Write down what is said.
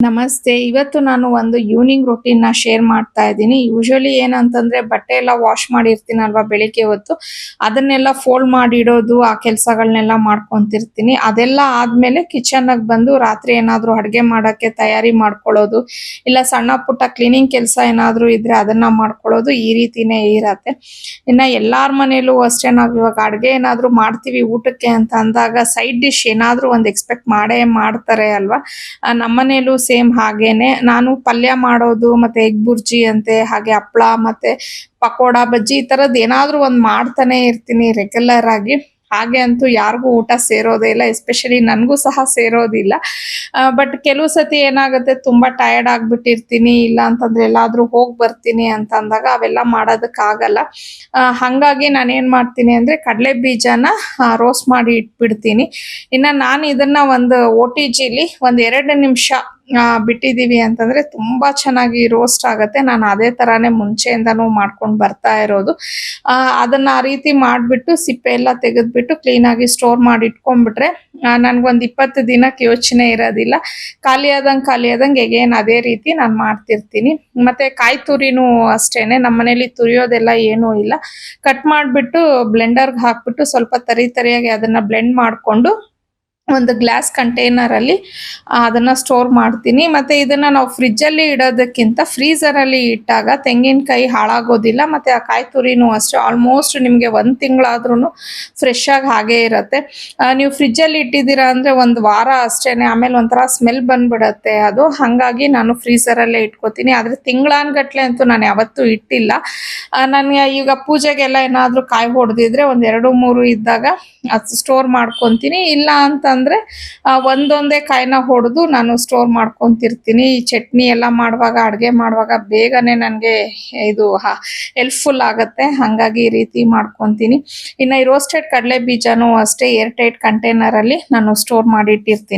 ನಮಸ್ತೆ. ಇವತ್ತು ನಾನು ಒಂದು ಈವ್ನಿಂಗ್ ರೂಟೀನ್‌ನ ಶೇರ್ ಮಾಡ್ತಾ ಇದ್ದೀನಿ. ಯೂಶುವಲಿ ಏನಂತಂದ್ರೆ ಬಟ್ಟೆ ಎಲ್ಲ ವಾಶ್ ಮಾಡಿರ್ತೀನಲ್ವಾ ಬೆಳಿಗ್ಗೆ ಹೊತ್ತು, ಅದನ್ನೆಲ್ಲ ಫೋಲ್ಡ್ ಮಾಡಿ ಇಡೋದು, ಆ ಕೆಲ್ಸಗಳ್ನೆಲ್ಲ ಮಾಡ್ಕೊಂತಿರ್ತೀನಿ. ಅದೆಲ್ಲ ಆದ್ಮೇಲೆ ಕಿಚನ್‌ಗೆ ಬಂದು ರಾತ್ರಿ ಏನಾದ್ರು ಅಡ್ಗೆ ಮಾಡಕ್ಕೆ ತಯಾರಿ ಮಾಡ್ಕೊಳ್ಳೋದು, ಇಲ್ಲ ಸಣ್ಣ ಪುಟ್ಟ ಕ್ಲೀನಿಂಗ್ ಕೆಲ್ಸ ಏನಾದ್ರು ಇದ್ರೆ ಅದನ್ನ ಮಾಡ್ಕೊಳ್ಳೋದು, ಈ ರೀತಿನೇ ಇರತ್ತೆ. ಇನ್ನ ಎಲ್ಲಾರ್ ಮನೇಲೂ ಅಷ್ಟೇ ನಾವ್ ಇವಾಗ ಅಡ್ಗೆ ಏನಾದ್ರು ಮಾಡ್ತೀವಿ ಊಟಕ್ಕೆ ಅಂತ ಅಂದಾಗ ಸೈಡ್ ಡಿಶ್ ಏನಾದ್ರು ಒಂದ್ ಎಕ್ಸ್‌ಪೆಕ್ಟ್ ಮಾಡೇ ಮಾಡ್ತಾರೆ ಅಲ್ವಾ? ನಮ್ಮನೇಲೂ ಸೇಮ್ ಹಾಗೇನೆ. ನಾನು ಪಲ್ಯ ಮಾಡೋದು ಮತ್ತೆ ಎಗ್ ಬುರ್ಜಿ ಅಂತೆ, ಹಾಗೆ ಹಪ್ಳ ಮತ್ತೆ ಪಕೋಡ, ಬಜ್ಜಿ ಈ ತರದ್ ಏನಾದ್ರು ಒಂದ್ ಮಾಡ್ತಾನೆ ಇರ್ತೀನಿ ರೆಗ್ಯುಲರ್ ಆಗಿ. ಹಾಗೆ ಅಂತೂ ಯಾರಿಗೂ ಊಟ ಸೇರೋದೇ ಇಲ್ಲ. ಎಸ್ಪೆಷಲಿ ನನ್ಗೂ ಸಹ ಸೇರೋದಿಲ್ಲ. ಬಟ್ ಕೆಲವು ಸತಿ ಏನಾಗುತ್ತೆ ತುಂಬಾ ಟಯರ್ಡ್ ಆಗ್ಬಿಟ್ಟಿರ್ತೀನಿ, ಇಲ್ಲ ಅಂತಂದ್ರೆ ಎಲ್ಲಾದ್ರೂ ಹೋಗ್ ಬರ್ತೀನಿ ಅಂತ ಅಂದಾಗ ಅವೆಲ್ಲ ಮಾಡೋದಕ್ಕಾಗಲ್ಲ. ಹಂಗಾಗಿ ನಾನೇನ್ ಮಾಡ್ತೀನಿ ಅಂದ್ರೆ ಕಡಲೆ ಬೀಜನ ರೋಸ್ಟ್ ಮಾಡಿ ಇಟ್ಬಿಡ್ತೀನಿ. ಇನ್ನ ನಾನು ಇದನ್ನ ಒಂದು OTGಲಿ ಒಂದ್ 2 ನಿಮಿಷ ಬಿಟ್ಟಿದೀವಿ ಅಂತಂದ್ರೆ ತುಂಬಾ ಚೆನ್ನಾಗಿ ರೋಸ್ಟ್ ಆಗತ್ತೆ. ನಾನು ಅದೇ ತರಾನೇ ಮುಂಚೆಯಿಂದಾನು ಮಾಡ್ಕೊಂಡ್ ಬರ್ತಾ ಇರೋದು. ಅದನ್ನ ಆ ರೀತಿ ಮಾಡ್ಬಿಟ್ಟು ಸಿಪ್ಪೆ ಎಲ್ಲ ತೆಗೆದ್ಬಿಟ್ಟು ಕ್ಲೀನ್ ಆಗಿ ಸ್ಟೋರ್ ಮಾಡಿ ಇಟ್ಕೊಂಡ್ಬಿಟ್ರೆ ನನ್ಗೊಂದ್ 20 ದಿನಕ್ಕೆ ಯೋಚನೆ ಇರೋದಿಲ್ಲ. ಖಾಲಿ ಆದಂಗ್ ಎಗೇನ್ ಅದೇ ರೀತಿ ನಾನ್ ಮಾಡ್ತಿರ್ತೀನಿ. ಮತ್ತೆ ಕಾಯಿ ತುರಿನೂ ಅಷ್ಟೇನೆ, ನಮ್ಮನೇಲಿ ತುರಿಯೋದೆಲ್ಲ ಏನೂ ಇಲ್ಲ. ಕಟ್ ಮಾಡ್ಬಿಟ್ಟು ಬ್ಲೆಂಡರ್‌ಗೆ ಹಾಕ್ಬಿಟ್ಟು ಸ್ವಲ್ಪ ತರಿಯಾಗಿ ಅದನ್ನ ಬ್ಲೆಂಡ್ ಮಾಡ್ಕೊಂಡು ಒಂದು ಗ್ಲಾಸ್ ಕಂಟೈನರ್ ಅಲ್ಲಿ ಅದನ್ನ ಸ್ಟೋರ್ ಮಾಡ್ತೀನಿ. ಮತ್ತೆ ಇದನ್ನ ನಾವು ಫ್ರಿಡ್ಜ್ ಅಲ್ಲಿ ಇಡೋದಕ್ಕಿಂತ ಫ್ರೀಜರ್ ಅಲ್ಲಿ ಇಟ್ಟಾಗ ತೆಂಗಿನಕಾಯಿ ಹಾಳಾಗೋದಿಲ್ಲ, ಮತ್ತೆ ಆ ಕಾಯಿ ತುರಿನೂ ಅಷ್ಟೇ ಆಲ್ಮೋಸ್ಟ್ ನಿಮ್ಗೆ 1 ತಿಂಗಳಾದ್ರೂ ಫ್ರೆಶ್ ಆಗಿ ಹಾಗೆ ಇರತ್ತೆ. ನೀವು ಫ್ರಿಡ್ಜ್ ಅಲ್ಲಿ ಇಟ್ಟಿದ್ದೀರಾ ಅಂದ್ರೆ ಒಂದು ವಾರ ಅಷ್ಟೇನೆ, ಆಮೇಲೆ ಒಂಥರ ಸ್ಮೆಲ್ ಬಂದ್ಬಿಡತ್ತೆ ಅದು. ಹಂಗಾಗಿ ನಾನು ಫ್ರೀಜರ್ ಅಲ್ಲೇ ಇಟ್ಕೋತೀನಿ. ಆದ್ರೆ ತಿಂಗಳಾನ್ಗಟ್ಲೆ ಅಂತೂ ನಾನು ಯಾವತ್ತೂ ಇಟ್ಟಿಲ್ಲ. ನನ್ಗೆ ಈಗ ಪೂಜೆಗೆಲ್ಲ ಏನಾದ್ರೂ ಕಾಯಿ ಹೊಡೆದಿದ್ರೆ ಒಂದ್ 2-3 ಇದ್ದಾಗ ಸ್ಟೋರ್ ಮಾಡ್ಕೊಂತೀನಿ. ಇಲ್ಲ ಅಂತಂದ್ರೆ ಒಂದೊಂದೇ ಕಾಯಿನ ಹೊಡೆದು ನಾನು ಸ್ಟೋರ್ ಮಾಡ್ಕೊಂತಿರ್ತೀನಿ. ಈ ಚಟ್ನಿ ಎಲ್ಲ ಮಾಡುವಾಗ, ಅಡ್ಗೆ ಮಾಡುವಾಗ ಬೇಗನೆ ನನ್ಗೆ ಇದು ಹೆಲ್ಪ್‌ಫುಲ್ ಆಗತ್ತೆ. ಹಂಗಾಗಿ ಈ ರೀತಿ ಮಾಡ್ಕೊಂತೀನಿ. ಇನ್ನ ಈ ರೋಸ್ಟೆಡ್ ಕಡಲೆ ಬೀಜನೂ ಅಷ್ಟೇ ಏರ್ ಟೈಟ್ ಕಂಟೈನರ್ ಅಲ್ಲಿ ನಾನು ಸ್ಟೋರ್ ಮಾಡಿ ಇಟ್ಟಿರ್ತೀನಿ.